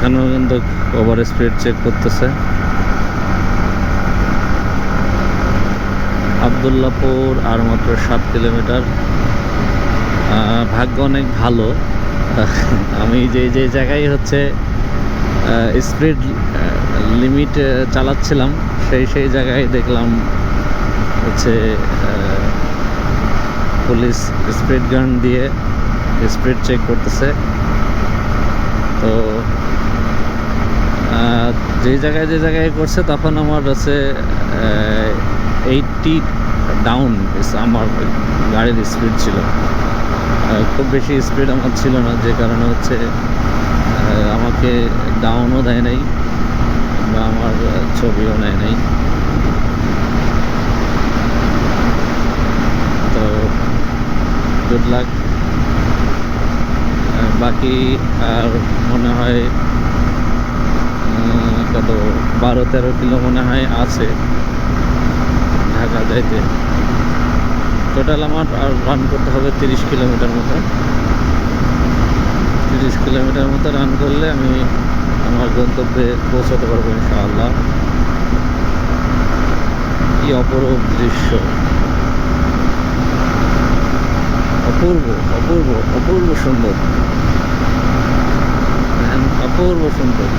এখানেও কিন্তু over speed check করতেছে। আবদুল্লাপুর আর মাত্র 7 কিলোমিটার। ভাগ্য অনেক ভালো, আমি যে জায়গায় হচ্ছে স্পিড লিমিট চালাচ্ছিলাম সেই জায়গায় দেখলাম হচ্ছে পুলিশ স্পিড গান দিয়ে স্পিড চেক করতেছে। তো যে জায়গায় করছে তখন আমার হচ্ছে 80 ডাউন আমার গাড়ির স্পিড ছিল। খুব বেশি স্পিড আমার ছিল না, যে কারণে হচ্ছে আমাকে ডাউনও দেয় নাই বা আমার ছবিও নেয় নাই। তো গুড লাক। বাকি আর মনে হয় কত 12-13 কিলো মনে হয় আছে ঢাকা যাইতে। টোটাল আমার আর রান করতে হবে 30 কিলোমিটার মতো। 30 কিলোমিটার মতো রান করলে আমি আমার গন্তব্যে পৌঁছাতে পারবো ইনশাআল্লাহ। কি অপরূপ দৃশ্য, অপূর্ব অপূর্ব অপূর্ব সুন্দর, অপূর্ব সুন্দর,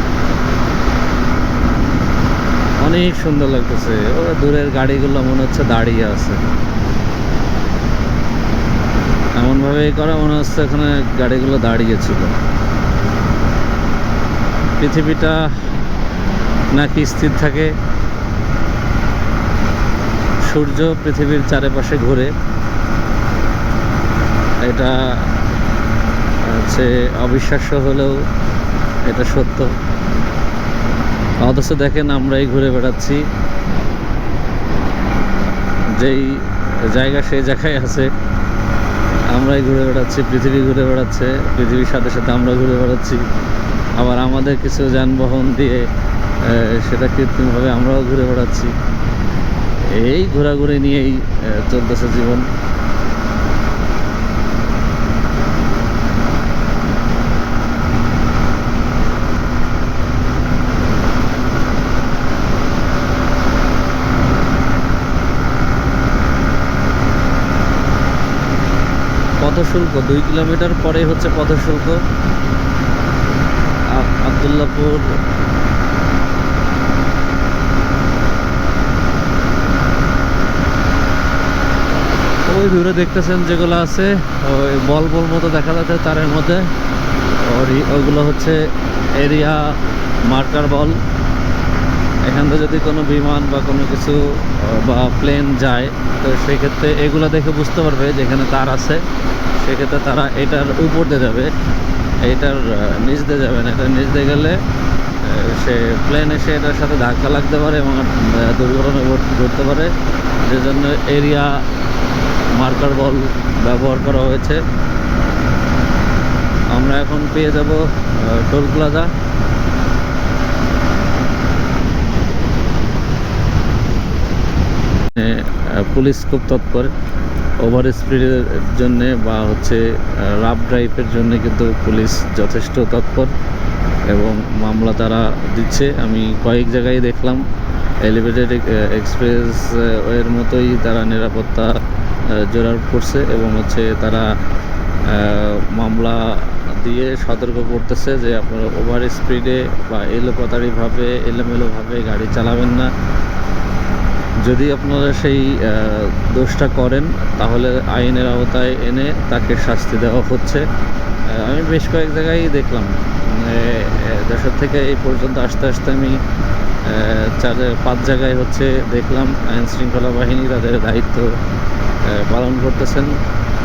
অনেক সুন্দর লাগতেছে। ওরা দূরের গাড়িগুলো মনে হচ্ছে দাঁড়িয়ে আছে, এমনভাবেই করা মনে হচ্ছে এখানে গাড়িগুলো দাঁড়িয়ে ছিল। পৃথিবীটা নাকি স্থির থাকে, সূর্য পৃথিবীর চারপাশে ঘুরে, এটা হচ্ছে অবিশ্বাস্য হলেও এটা সত্য। অথচ দেখেন আমরাই ঘুরে বেড়াচ্ছি, যেই জায়গা সেই জায়গায় আছে, আমরাই ঘুরে বেড়াচ্ছি, পৃথিবী ঘুরে বেড়াচ্ছে, পৃথিবীর সাথে সাথে আমরা ঘুরে বেড়াচ্ছি। আবার আমাদের কিছু যানবাহন দিয়ে সেটা কৃত্রিমভাবে আমরাও ঘুরে বেড়াচ্ছি। এই ঘোরাঘুরি নিয়েই চলতেছে জীবন। পথশুল্ক 2 কিলোমিটার পরে হচ্ছে পথশুল্ক। আবদুল্লাপুর ওই দূরে দেখতেছেন যেগুলো আছে ওই বল মতো দেখা যাচ্ছে তারের মধ্যে, ওইগুলো হচ্ছে এরিয়া মার্কার বল। এখান থেকে যদি কোনো বিমান বা কোনো কিছু বা প্লেন যায়, তো সেক্ষেত্রে এগুলো দেখে বুঝতে পারবে যেখানে তার আছে। সেক্ষেত্রে তারা এটার উপর দিয়ে যাবে, এইটার নিচ দিয়ে যাবে না। এটার নিচ দিয়ে গেলে সে প্লেন এসে এটার সাথে ধাক্কা লাগতে পারে এবং দুর্ঘটনা ঘটতে পারে। যে জন্য এরিয়া মার্কার বল ব্যবহার করা হয়েছে। আমরা এখন পেয়ে যাব টোল প্লাজা। পুলিশ খুব তৎপর ওভার স্পিডের জন্যে বা হচ্ছে রাফ ড্রাইভের জন্য, কিন্তু পুলিশ যথেষ্ট তৎপর এবং মামলা তারা দিচ্ছে। আমি কয়েক জায়গায় দেখলাম এলিভেটেড এক্সপ্রেস এর মতোই তারা নিরাপত্তা জোরার করছে এবং হচ্ছে তারা মামলা দিয়ে সতর্ক করতেছে যে আপনারা ওভার স্পিডে বা এলোমেলোভাবে গাড়ি চালাবেন না। যদি আপনারা সেই দোষটা করেন তাহলে আইনের আওতায় এনে তাকে শাস্তি দেওয়া হচ্ছে। আমি বেশ কয়েক জায়গায় দেখলাম, দেশের থেকে এই পর্যন্ত আসতে আমি 4-5 জায়গায় হচ্ছে দেখলাম আইন শৃঙ্খলা বাহিনী তাদের দায়িত্ব পালন করতেছেন।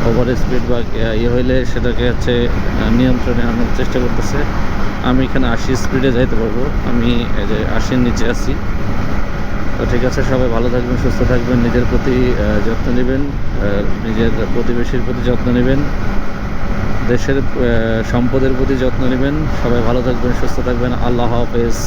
ওভার স্পিড বা হইলে সেটাকে হচ্ছে নিয়ন্ত্রণে আনার চেষ্টা করতেছে। আমি এখানে 80 স্পিডে যাইতে পারবো, আমি এই যে 80-র নিচে আছি। তো ঠিক আছে, সবাই ভালো থাকবেন, সুস্থ থাকবেন, নিজের প্রতি যত্ন নেবেন, নিজের প্রতিবেশীর প্রতি যত্ন নেবেন, দেশের সম্পদের প্রতি যত্ন নেবেন। সবাই ভালো থাকবেন, সুস্থ থাকবেন। আল্লাহ হাফেজ।